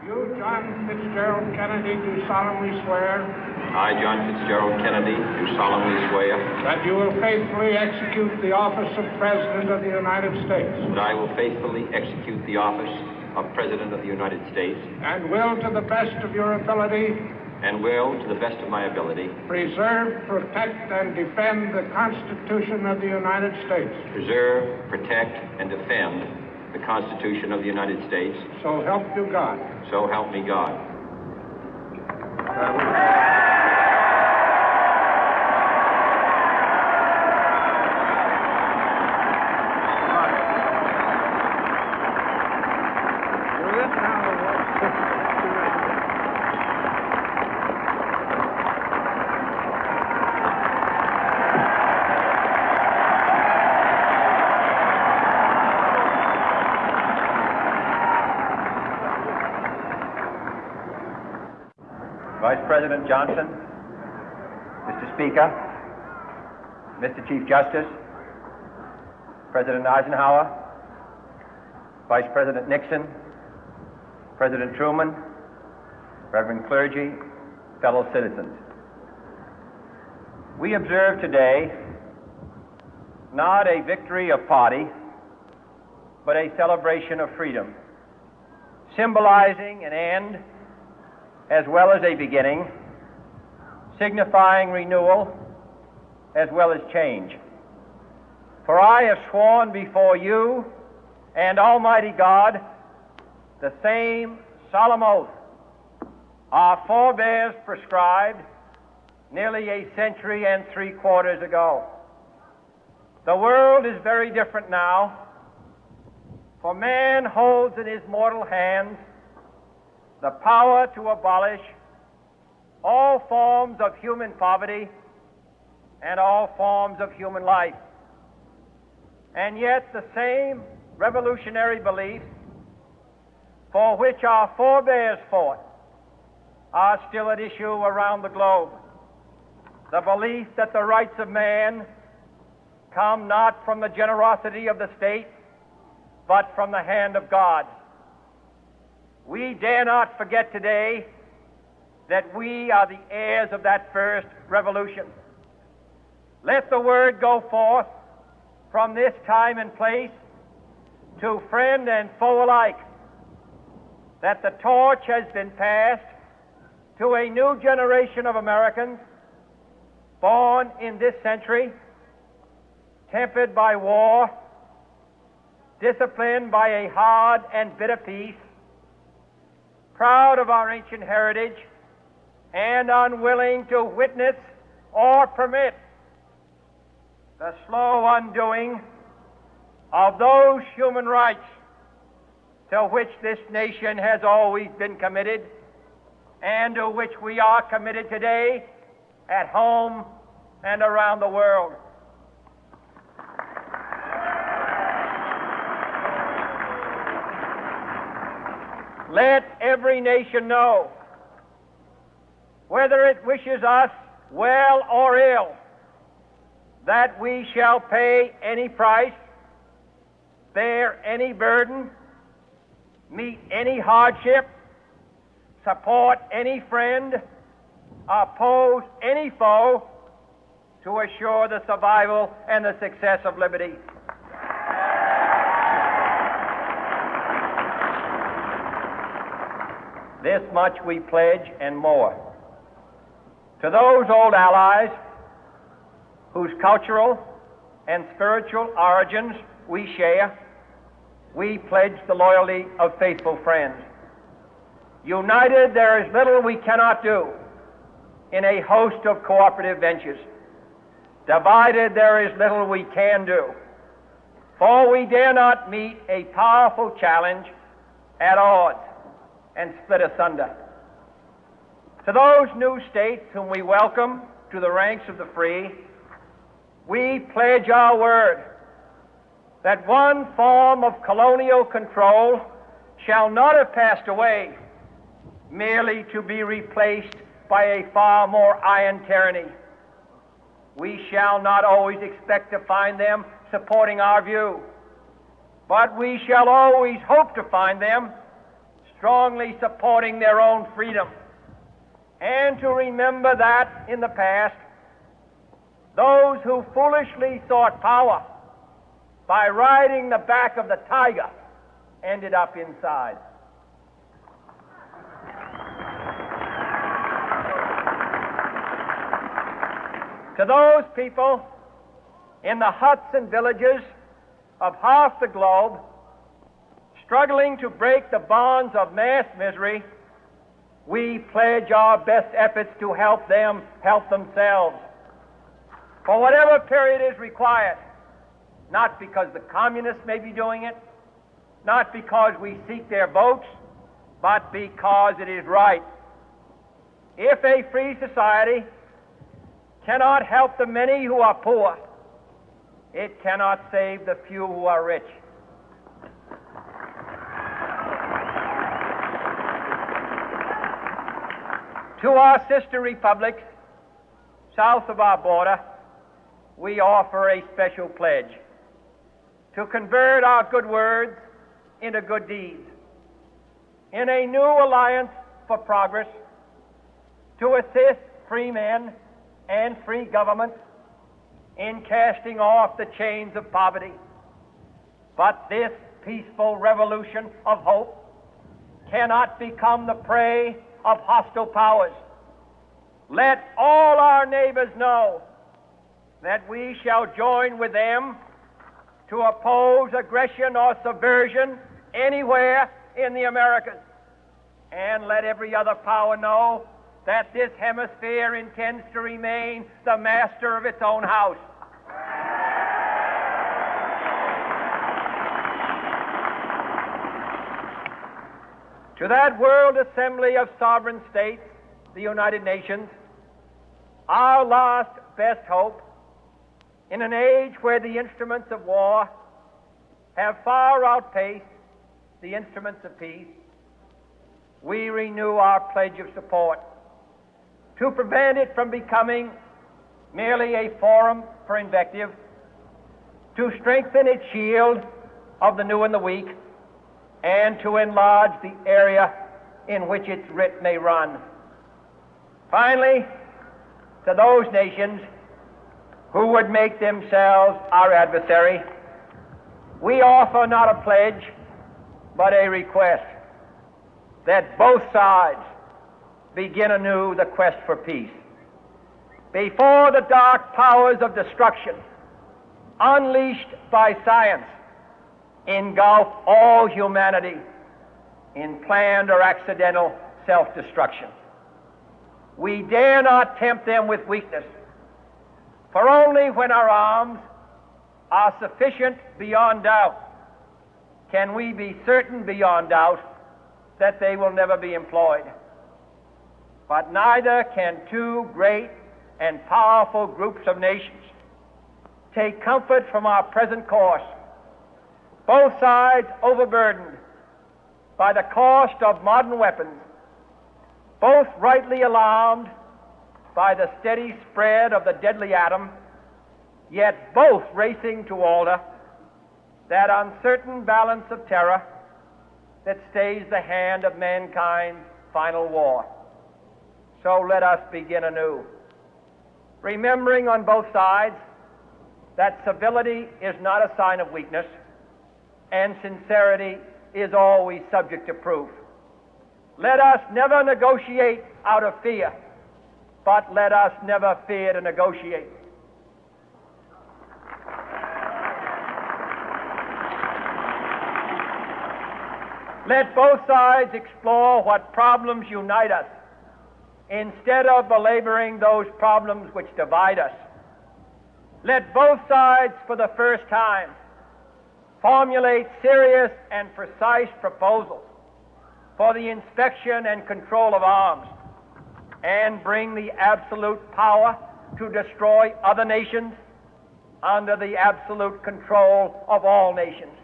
You, John Fitzgerald Kennedy, do solemnly swear. I, John Fitzgerald Kennedy, do solemnly swear. That you will faithfully execute the office of President of the United States. That I will faithfully execute the office of President of the United States. And will, to the best of your ability. And will, to the best of my ability. Preserve, protect, and defend the Constitution of the United States. Preserve, protect, and defend the Constitution of the United States. So help you God. So help me God. Vice President Johnson, Mr. Speaker, Mr. Chief Justice, President Eisenhower, Vice President Nixon, President Truman, Reverend clergy, fellow citizens. We observe today not a victory of party, but a celebration of freedom, symbolizing an end as well as a beginning, signifying renewal as well as change. For I have sworn before you and Almighty God the same solemn oath our forebears prescribed nearly a century and 3/4 ago. The world is very different now, for man holds in his mortal hands the power to abolish all forms of human poverty and all forms of human life. And yet the same revolutionary beliefs for which our forebears fought are still at issue around the globe. The belief that the rights of man come not from the generosity of the state, but from the hand of God. We dare not forget today that we are the heirs of that first revolution. Let the word go forth from this time and place to friend and foe alike that the torch has been passed to a new generation of Americans born in this century, tempered by war, disciplined by a hard and bitter peace, proud of our ancient heritage, and unwilling to witness or permit the slow undoing of those human rights to which this nation has always been committed and to which we are committed today at home and around the world. Let every nation know, whether it wishes us well or ill, that we shall pay any price, bear any burden, meet any hardship, support any friend, oppose any foe to assure the survival and the success of liberty. This much we pledge and more. To those old allies whose cultural and spiritual origins we share, we pledge the loyalty of faithful friends. United, there is little we cannot do in a host of cooperative ventures. Divided, there is little we can do, for we dare not meet a powerful challenge at odds and split asunder. To those new states whom we welcome to the ranks of the free, we pledge our word that one form of colonial control shall not have passed away, merely to be replaced by a far more iron tyranny. We shall not always expect to find them supporting our view, but we shall always hope to find them strongly supporting their own freedom, and to remember that in the past, those who foolishly sought power by riding the back of the tiger ended up inside. To those people in the huts and villages of half the globe struggling to break the bonds of mass misery, we pledge our best efforts to help them help themselves for whatever period is required, not because the communists may be doing it, not because we seek their votes, but because it is right. If a free society cannot help the many who are poor, it cannot save the few who are rich. To our sister republics south of our border, we offer a special pledge to convert our good words into good deeds, in a new alliance for progress, to assist free men and free governments in casting off the chains of poverty. But this peaceful revolution of hope cannot become the prey of hostile powers. Let all our neighbors know that we shall join with them to oppose aggression or subversion anywhere in the Americas. And let every other power know that this hemisphere intends to remain the master of its own house. To that World Assembly of Sovereign States, the United Nations, our last best hope, in an age where the instruments of war have far outpaced the instruments of peace, we renew our pledge of support to prevent it from becoming merely a forum for invective, to strengthen its shield of the new and the weak, and to enlarge the area in which its writ may run. Finally, to those nations who would make themselves our adversary, we offer not a pledge, but a request that both sides begin anew the quest for peace. Before the dark powers of destruction, unleashed by science, engulf all humanity in planned or accidental self-destruction, we dare not tempt them with weakness, for only when our arms are sufficient beyond doubt can we be certain beyond doubt that they will never be employed. But neither can two great and powerful groups of nations take comfort from our present course, both sides overburdened by the cost of modern weapons, both rightly alarmed by the steady spread of the deadly atom, yet both racing to alter that uncertain balance of terror that stays the hand of mankind's final war. So let us begin anew, remembering on both sides that civility is not a sign of weakness, and sincerity is always subject to proof. Let us never negotiate out of fear, but let us never fear to negotiate. Let both sides explore what problems unite us, instead of belaboring those problems which divide us. Let both sides, for the first time, formulate serious and precise proposals for the inspection and control of arms, and bring the absolute power to destroy other nations under the absolute control of all nations.